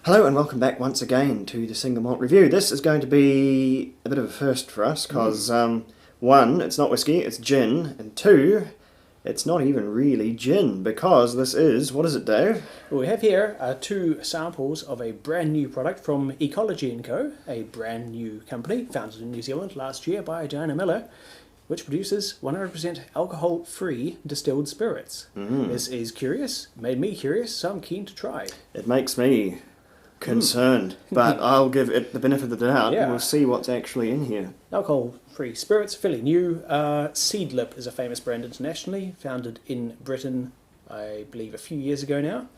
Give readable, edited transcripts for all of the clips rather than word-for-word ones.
Hello and welcome back once again to the Single Malt Review. This is going to be a bit of a first for us because, one, it's not whiskey, it's gin, and two, it's not even really gin because this is, what is it, Dave? Well, we have here two samples of a brand new product from Ecology Co, a brand new company founded in New Zealand last year by Diana Miller, which produces 100% alcohol-free distilled spirits. This is curious, made me curious, so I'm keen to try. It makes me concerned, but I'll give it the benefit of the doubt and we'll see what's actually in here. Alcohol-free spirits, fairly new. Seedlip is a famous brand internationally, founded in Britain, I believe, a few years ago now.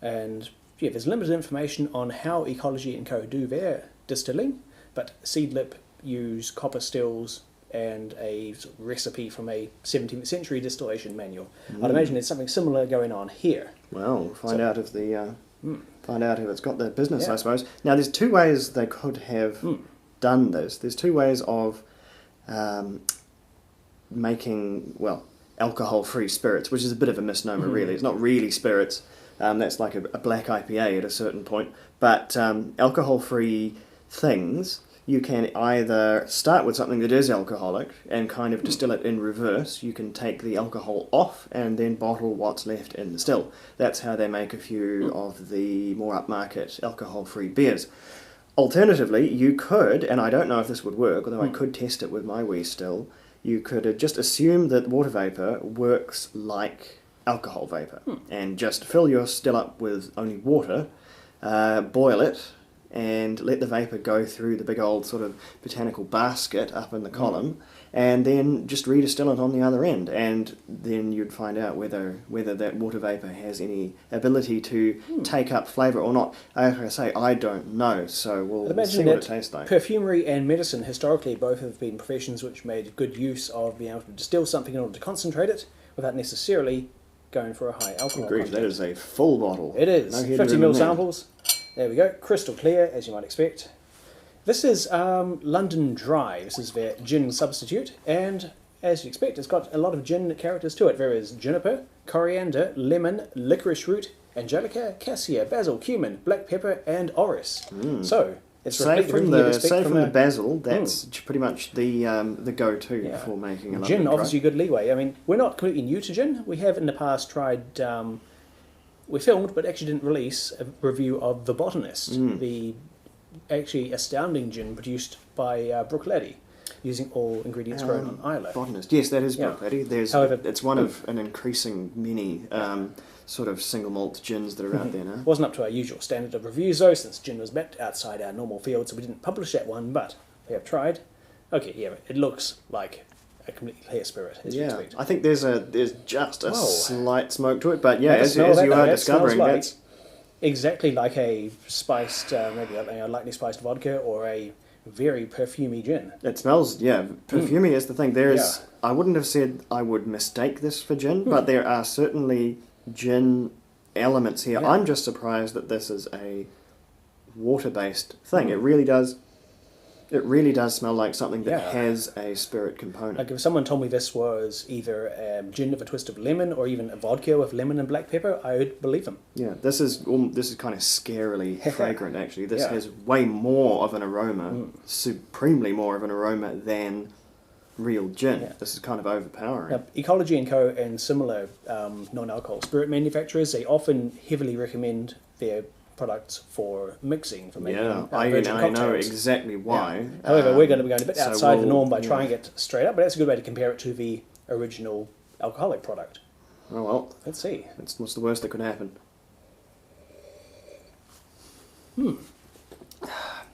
And yeah, there's limited information on how Ecology Co do their distilling, but Seedlip use copper stills and a sort of recipe from a 17th century distillation manual. I'd imagine there's something similar going on here. Well, we'll find out if the find out if it's got the business, I suppose. Now, there's two ways they could have done this. There's two ways of making, well, alcohol-free spirits, which is a bit of a misnomer, really. It's not really spirits. That's like a black IPA at a certain point. But alcohol-free things, you can either start with something that is alcoholic and kind of distill it in reverse. You can take the alcohol off and then bottle what's left in the still. That's how they make a few of the more upmarket alcohol-free beers. Alternatively, you could, and I don't know if this would work, although I could test it with my wee still, you could just assume that water vapour works like alcohol vapour and just fill your still up with only water, boil it, and let the vapour go through the big old sort of botanical basket up in the column, and then just redistill it on the other end, and then you'd find out whether that water vapour has any ability to take up flavour or not. Like I say, I don't know, so we'll see what it tastes like. Perfumery and medicine historically both have been professions which made good use of being able to distill something in order to concentrate it without necessarily going for a high alcohol content. That is a full bottle. It is. No 50 ml samples. There we go, crystal clear, as you might expect. This is London Dry. This is their gin substitute, and as you expect, it's got a lot of gin characters to it. There is juniper, coriander, lemon, licorice root, angelica, cassia, basil, cumin, black pepper, and orris. So it's Aside from the basil, that's pretty much the go-to for making a London gin. Dry. Obviously, good leeway. I mean, we're not completely new to gin. We have in the past tried. We filmed, but actually didn't release, a review of The Botanist, the actually astounding gin produced by Brooke Laddie, using all ingredients grown on Islay. Botanist, yes, that is Brooke Laddie. However, it's one of an increasing many sort of single malt gins that are out there now. Wasn't up to our usual standard of reviews though, since gin was backed outside our normal field, so we didn't publish that one, but we have tried. Okay, yeah, it looks like a completely clear spirit, as you expect. I think there's just a slight smoke to it, but yeah, as you are discovering, that's exactly like a spiced, maybe a lightly spiced vodka or a very perfumey gin. It smells, perfumey is the thing. I wouldn't have said I would mistake this for gin, but there are certainly gin elements here. I'm just surprised that this is a water-based thing. It really does smell like something that has a spirit component. Like if someone told me this was either a gin with a twist of lemon or even a vodka with lemon and black pepper, I would believe them. Yeah, this is kind of scarily fragrant, actually. This has way more of an aroma, supremely more of an aroma than real gin. Yeah. This is kind of overpowering. Now, Ecology Co and similar non-alcohol spirit manufacturers, they often heavily recommend their products for mixing, for making virgin cocktails. I know exactly why. However, we're going to be going a bit outside the norm by trying it straight up, but that's a good way to compare it to the original alcoholic product. Oh well. Let's see. What's the worst that could happen?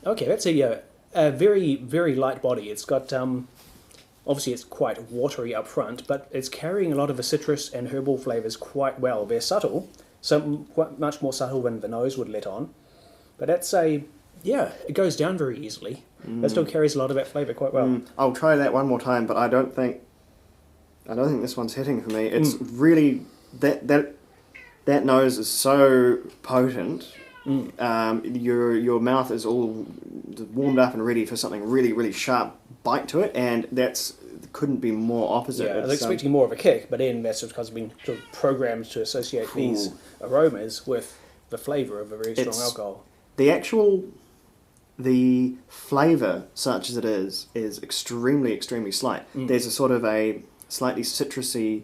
Okay, that's a very, very light body. It's got, obviously it's quite watery up front, but it's carrying a lot of the citrus and herbal flavours quite well. They're subtle, so much more subtle than the nose would let on. But that's it goes down very easily. It still carries a lot of that flavour quite well. I'll try that one more time, but I don't think this one's hitting for me. It's really that nose is so potent. Your mouth is all warmed up and ready for something really, really sharp bite to it, and that's couldn't be more opposite. Yeah, I was expecting more of a kick, but then that's because I've been sort of programmed to associate these aromas with the flavour of a very strong alcohol. the flavour, such as it is extremely, extremely slight. There's a sort of a slightly citrusy,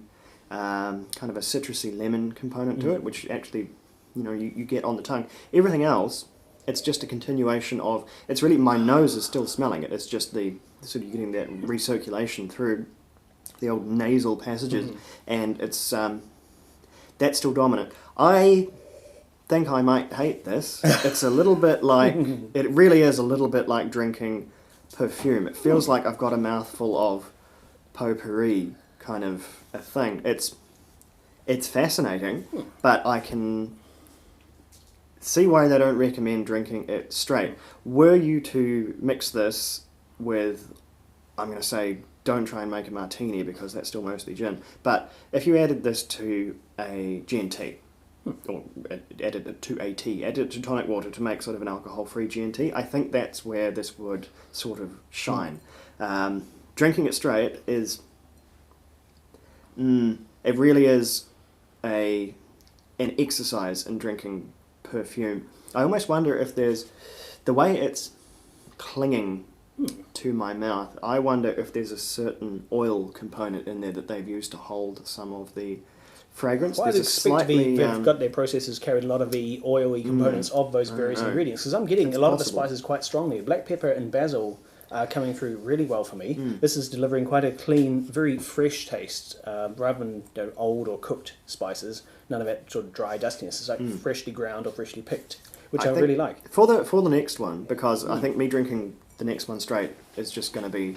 kind of a citrusy lemon component to it, which actually, you get on the tongue. Everything else, it's just a continuation of, it's really, my nose is still smelling it. It's just the sort of getting that recirculation through the old nasal passages, and it's that's still dominant. I think I might hate this. It's a little bit like, it really is a little bit like drinking perfume. It feels like I've got a mouthful of potpourri kind of a thing. It's fascinating, but I can see why they don't recommend drinking it straight. Were you to mix this with, I'm going to say, don't try and make a martini because that's still mostly gin, but if you added this to a G&T, or added it to a tea, added it to tonic water to make sort of an alcohol-free G&T, I think that's where this would sort of shine. Drinking it straight is, it really is an exercise in drinking perfume. I almost wonder if there's, the way it's clinging to my mouth, I wonder if there's a certain oil component in there that they've used to hold some of the fragrance. Well, I'd there's expect to be, they've got their processors carried a lot of the oily components of those various ingredients, because I'm getting a lot of the spices quite strongly. Black pepper and basil are coming through really well for me. This is delivering quite a clean, very fresh taste, rather than old or cooked spices. None of that sort of dry dustiness. It's like freshly ground or freshly picked, which I really like. For the next one, because I think me drinking the next one straight is just going to be,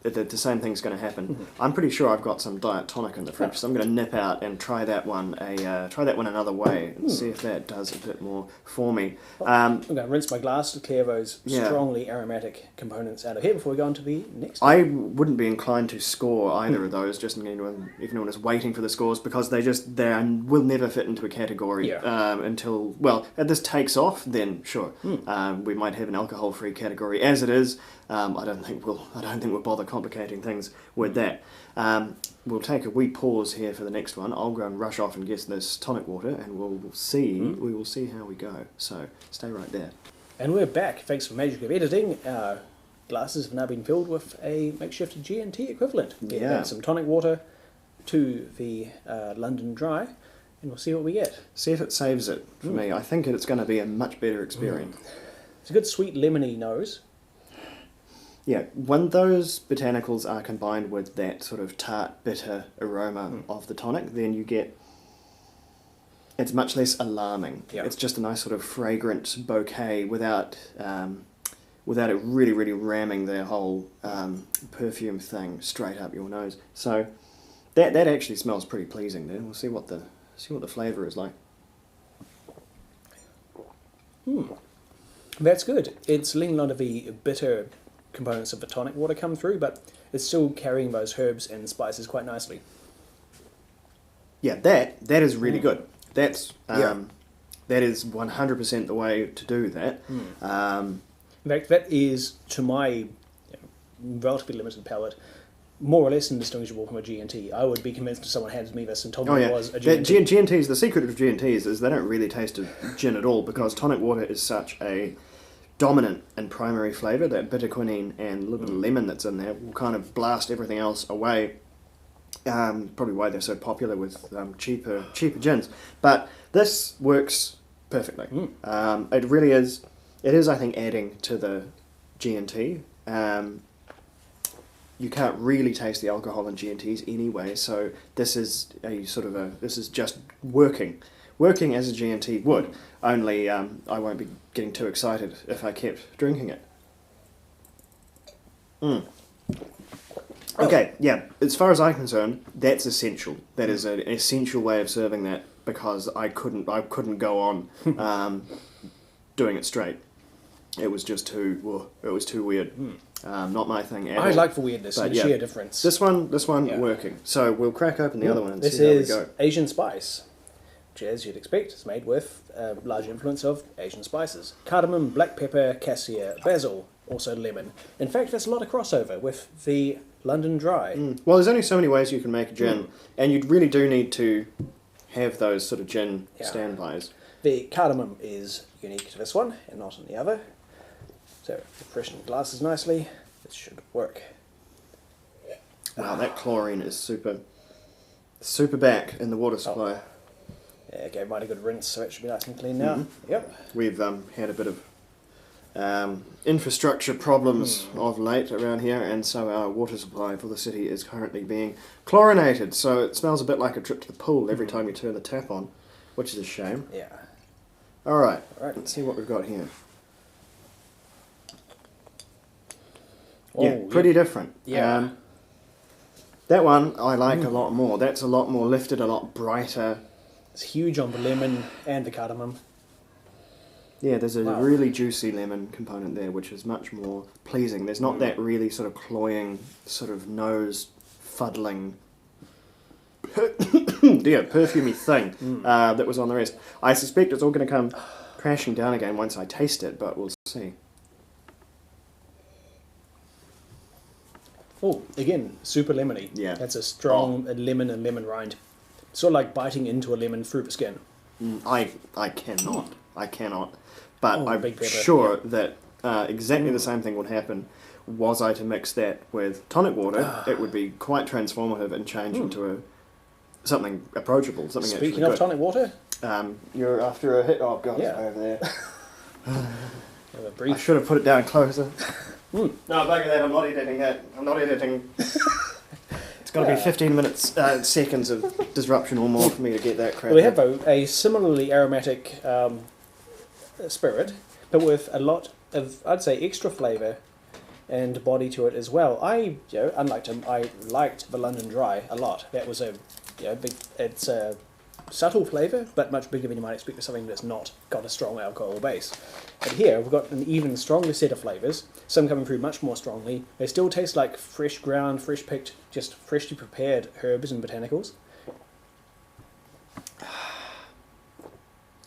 the same thing's going to happen. I'm pretty sure I've got some diet tonic in the fridge, so I'm going to nip out and try that one another way and see if that does a bit more for me. I'm going to rinse my glass to clear those strongly aromatic components out of here before we go on to the next one. I wouldn't be inclined to score either of those, just if anyone is waiting for the scores, because they will never fit into a category until, well, if this takes off, then sure. We might have an alcohol-free category. As it is, I don't think we'll bother complicating things with that. We'll take a wee pause here for the next one. I'll go and rush off and guess this tonic water, and we will see how we go. So stay right there. And we're back. Thanks for magic of editing. Our glasses have now been filled with a makeshift G&T equivalent. We've added some tonic water to the London Dry, and we'll see what we get. See if it saves it for me. I think it's going to be a much better experience. It's a good sweet lemony nose. Yeah, when those botanicals are combined with that sort of tart, bitter aroma of the tonic, then you get, it's much less alarming. Yeah. It's just a nice sort of fragrant bouquet without it really, really ramming the whole perfume thing straight up your nose. So that actually smells pretty pleasing there. We'll see what the flavour is like. That's good. It's letting a lot of the bitter components of the tonic water come through, but it's still carrying those herbs and spices quite nicely. Yeah, that is really good. That's that is 100% the way to do that. In fact, that is, to my relatively limited palate, more or less indistinguishable from a G&T. I would be convinced if someone handed me this and told me it was a G&T. G&Ts, the secret of G&Ts is they don't really taste of gin at all, because tonic water is such a dominant and primary flavour. That bitter quinine and a little bit of lemon that's in there will kind of blast everything else away. Probably why they're so popular with cheaper gins. But this works perfectly. It really is. It is, I think, adding to the G&T. You can't really taste the alcohol in G&Ts anyway, so this is this is just working as a G&T would. Only I won't be getting too excited if I kept drinking it. Okay, yeah. As far as I'm concerned, that's essential. That is an essential way of serving that, because I couldn't go on doing it straight. It was just too weird. Not my thing at all. I like the weirdness and the sheer difference. This one working. So we'll crack open the other one and this see how we is go. Asian spice, which, as you'd expect, is made with a large influence of Asian spices. Cardamom, black pepper, cassia, basil, also lemon. In fact, there's a lot of crossover with the London Dry. Well, there's only so many ways you can make a gin, and you really do need to have those sort of gin Yeah. standbys. The cardamom is unique to this one and not in the other. So to freshen the glasses nicely, this should work. Wow, that chlorine is super back in the water supply. Yeah, gave mine a good rinse, so it should be nice and clean now. Yep. We've had a bit of infrastructure problems of late around here, and so our water supply for the city is currently being chlorinated. So it smells a bit like a trip to the pool every time you turn the tap on, which is a shame. Yeah. All right, Alright. let's see what we've got here. Oh, Yeah, pretty different. Yeah. That one I like a lot more. That's a lot more lifted, a lot brighter. It's huge on the lemon and the cardamom. Yeah, there's a Wow. really juicy lemon component there, which is much more pleasing. There's not that really sort of cloying, sort of nose fuddling, perfumey thing that was on the rest. I suspect it's all going to come crashing down again once I taste it, but we'll see. Oh, again, super lemony. Yeah. That's a strong lemon and lemon rind. Sort of like biting into a lemon through the skin. I cannot. I cannot. But Oh, I'm big pepper, sure that exactly the same thing would happen. Was I to mix that with tonic water, it would be quite transformative and change into something approachable, something Speaking actually of good. tonic water, You're after a hit. Oh god, Yeah. it's over there. have a I brief. should have put it down closer. No, bugger that. I'm not editing that. I'm not editing. It's got to be 15 minutes, seconds of disruption or more for me to get that crap. We have a similarly aromatic spirit, but with a lot of, I'd say, extra flavour and body to it as well. Unlike him, I liked the London Dry a lot. That was a big. It's a subtle flavour, but much bigger than you might expect for something that's not got a strong alcohol base. But here we've got an even stronger set of flavours. Some coming through much more strongly. They still taste like fresh ground, fresh picked, just freshly prepared herbs and botanicals.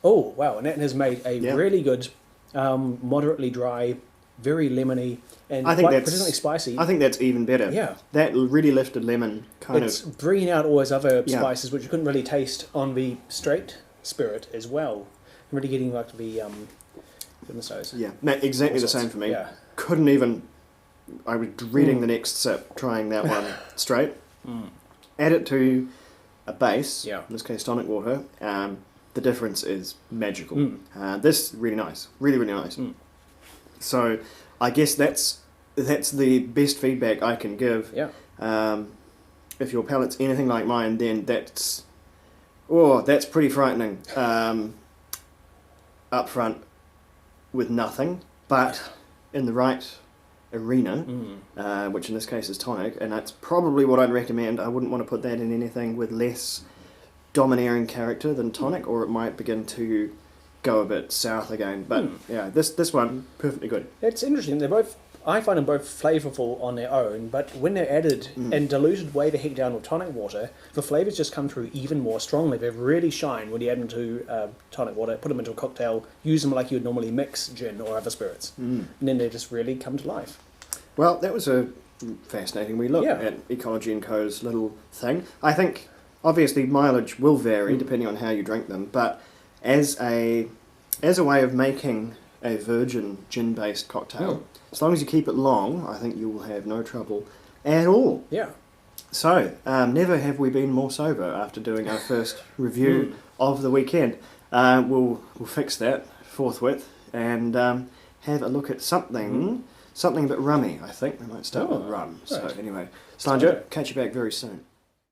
Oh wow! And that has made a really good, moderately dry, very lemony, and I think quite that's persistently spicy. I think that's even better. Yeah. That really lifted lemon It's bringing out all those other Yeah. spices which you couldn't really taste on the straight spirit as well. I'm really getting like the goodness knows. Yeah, no, exactly All the sorts. same for me. Yeah. Couldn't even. I was dreading the next sip, trying that one straight. Add it to a base. Yeah. In this case, tonic water. The difference is magical. This really nice, really nice. So, I guess that's the best feedback I can give. Yeah. If your palate's anything like mine, then that's pretty frightening. Up front with nothing, but in the right arena, which in this case is tonic, and that's probably what I'd recommend. I wouldn't want to put that in anything with less domineering character than tonic, or it might begin to go a bit south again. But yeah, this one perfectly good. It's interesting. They're both. I find them both flavourful on their own, but when they're added and diluted way the heck down with tonic water, the flavours just come through even more strongly. They really shine when you add them to tonic water, put them into a cocktail, use them like you would normally mix gin or other spirits, and then they just really come to life. Well, that was a fascinating wee look Yeah. at Ecology Co's little thing. I think obviously mileage will vary depending on how you drink them, but as a way of making a virgin gin-based cocktail, as long as you keep it long, I think you will have no trouble at all. Yeah. So, never have we been more sober after doing our first review of the weekend. We'll fix that forthwith and have a look at something a bit rummy, I think. We might start with rum. So right. anyway, Slanger, catch you back very soon.